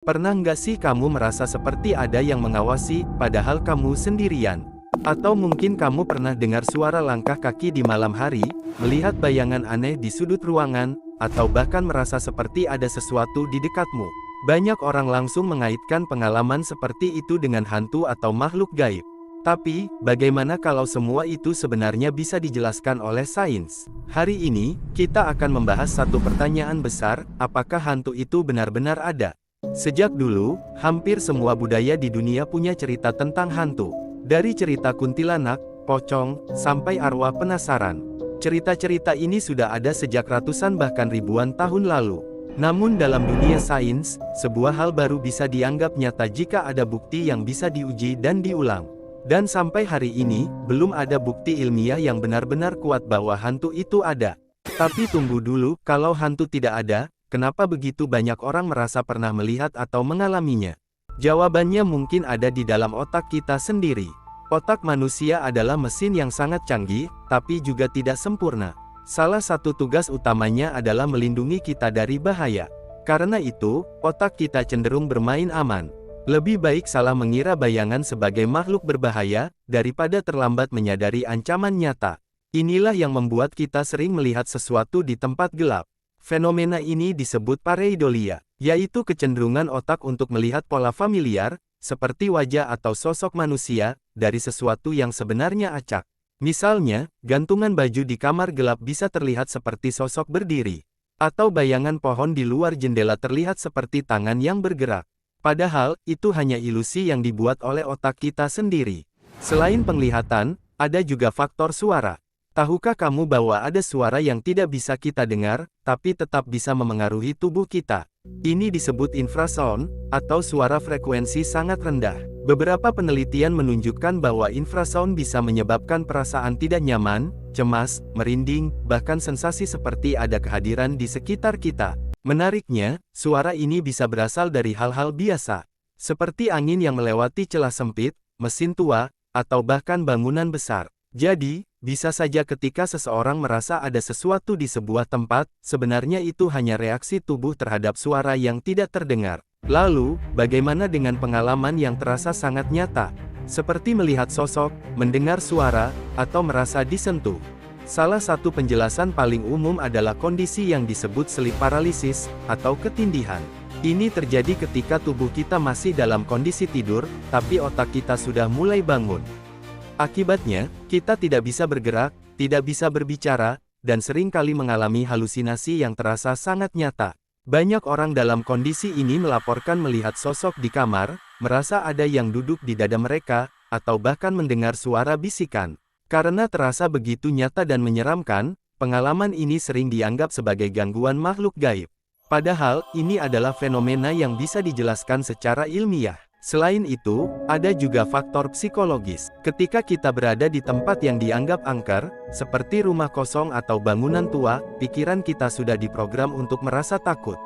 Pernah nggak sih kamu merasa seperti ada yang mengawasi, padahal kamu sendirian? Atau mungkin kamu pernah dengar suara langkah kaki di malam hari, melihat bayangan aneh di sudut ruangan, atau bahkan merasa seperti ada sesuatu di dekatmu. Banyak orang langsung mengaitkan pengalaman seperti itu dengan hantu atau makhluk gaib. Tapi, bagaimana kalau semua itu sebenarnya bisa dijelaskan oleh sains? Hari ini, kita akan membahas satu pertanyaan besar, apakah hantu itu benar-benar ada? Sejak dulu, hampir semua budaya di dunia punya cerita tentang hantu. Dari cerita kuntilanak, pocong, sampai arwah penasaran. Cerita-cerita ini sudah ada sejak ratusan bahkan ribuan tahun lalu. Namun dalam dunia sains, sebuah hal baru bisa dianggap nyata jika ada bukti yang bisa diuji dan diulang. Dan sampai hari ini, belum ada bukti ilmiah yang benar-benar kuat bahwa hantu itu ada. Tapi tunggu dulu, kalau hantu tidak ada, kenapa begitu banyak orang merasa pernah melihat atau mengalaminya? Jawabannya mungkin ada di dalam otak kita sendiri. Otak manusia adalah mesin yang sangat canggih, tapi juga tidak sempurna. Salah satu tugas utamanya adalah melindungi kita dari bahaya. Karena itu, otak kita cenderung bermain aman. Lebih baik salah mengira bayangan sebagai makhluk berbahaya, daripada terlambat menyadari ancaman nyata. Inilah yang membuat kita sering melihat sesuatu di tempat gelap. Fenomena ini disebut pareidolia, yaitu kecenderungan otak untuk melihat pola familiar, seperti wajah atau sosok manusia, dari sesuatu yang sebenarnya acak. Misalnya, gantungan baju di kamar gelap bisa terlihat seperti sosok berdiri. Atau bayangan pohon di luar jendela terlihat seperti tangan yang bergerak. Padahal, itu hanya ilusi yang dibuat oleh otak kita sendiri. Selain penglihatan, ada juga faktor suara. Tahukah kamu bahwa ada suara yang tidak bisa kita dengar, tapi tetap bisa memengaruhi tubuh kita? Ini disebut infrasound, atau suara frekuensi sangat rendah. Beberapa penelitian menunjukkan bahwa infrasound bisa menyebabkan perasaan tidak nyaman, cemas, merinding, bahkan sensasi seperti ada kehadiran di sekitar kita. Menariknya, suara ini bisa berasal dari hal-hal biasa, seperti angin yang melewati celah sempit, mesin tua, atau bahkan bangunan besar. Jadi, bisa saja ketika seseorang merasa ada sesuatu di sebuah tempat, sebenarnya itu hanya reaksi tubuh terhadap suara yang tidak terdengar. Lalu, bagaimana dengan pengalaman yang terasa sangat nyata? Seperti melihat sosok, mendengar suara, atau merasa disentuh. Salah satu penjelasan paling umum adalah kondisi yang disebut sleep paralysis, atau ketindihan. Ini terjadi ketika tubuh kita masih dalam kondisi tidur, tapi otak kita sudah mulai bangun. Akibatnya, kita tidak bisa bergerak, tidak bisa berbicara, dan sering kali mengalami halusinasi yang terasa sangat nyata. Banyak orang dalam kondisi ini melaporkan melihat sosok di kamar, merasa ada yang duduk di dada mereka, atau bahkan mendengar suara bisikan. Karena terasa begitu nyata dan menyeramkan, pengalaman ini sering dianggap sebagai gangguan makhluk gaib. Padahal, ini adalah fenomena yang bisa dijelaskan secara ilmiah. Selain itu, ada juga faktor psikologis. Ketika kita berada di tempat yang dianggap angker, seperti rumah kosong atau bangunan tua, pikiran kita sudah diprogram untuk merasa takut.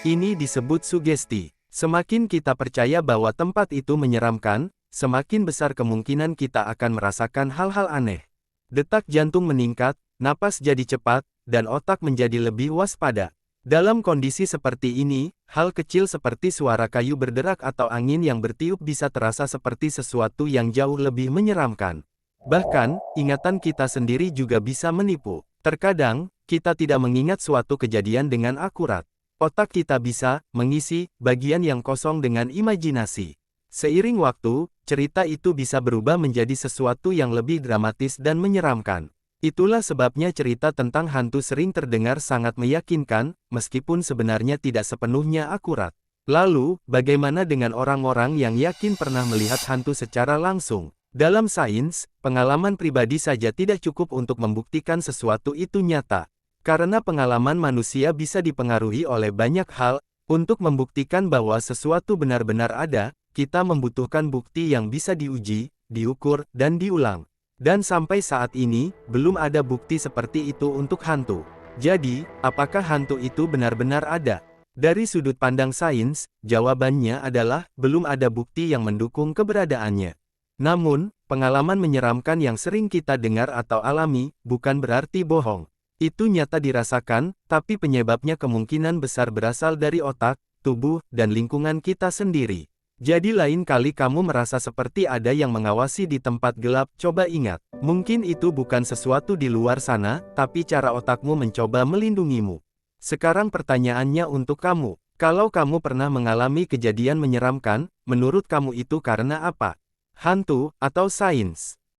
Ini disebut sugesti. Semakin kita percaya bahwa tempat itu menyeramkan, semakin besar kemungkinan kita akan merasakan hal-hal aneh. Detak jantung meningkat, napas jadi cepat, dan otak menjadi lebih waspada. Dalam kondisi seperti ini, hal kecil seperti suara kayu berderak atau angin yang bertiup bisa terasa seperti sesuatu yang jauh lebih menyeramkan. Bahkan, ingatan kita sendiri juga bisa menipu. Terkadang, kita tidak mengingat suatu kejadian dengan akurat. Otak kita bisa mengisi bagian yang kosong dengan imajinasi. Seiring waktu, cerita itu bisa berubah menjadi sesuatu yang lebih dramatis dan menyeramkan. Itulah sebabnya cerita tentang hantu sering terdengar sangat meyakinkan, meskipun sebenarnya tidak sepenuhnya akurat. Lalu, bagaimana dengan orang-orang yang yakin pernah melihat hantu secara langsung? Dalam sains, pengalaman pribadi saja tidak cukup untuk membuktikan sesuatu itu nyata. Karena pengalaman manusia bisa dipengaruhi oleh banyak hal, untuk membuktikan bahwa sesuatu benar-benar ada, kita membutuhkan bukti yang bisa diuji, diukur, dan diulang. Dan sampai saat ini, belum ada bukti seperti itu untuk hantu. Jadi, apakah hantu itu benar-benar ada? Dari sudut pandang sains, jawabannya adalah, belum ada bukti yang mendukung keberadaannya. Namun, pengalaman menyeramkan yang sering kita dengar atau alami, bukan berarti bohong. Itu nyata dirasakan, tapi penyebabnya kemungkinan besar berasal dari otak, tubuh, dan lingkungan kita sendiri. Jadi lain kali kamu merasa seperti ada yang mengawasi di tempat gelap, coba ingat, mungkin itu bukan sesuatu di luar sana, tapi cara otakmu mencoba melindungimu. Sekarang pertanyaannya untuk kamu. Kalau kamu pernah mengalami kejadian menyeramkan, menurut kamu itu karena apa? Hantu, atau sains?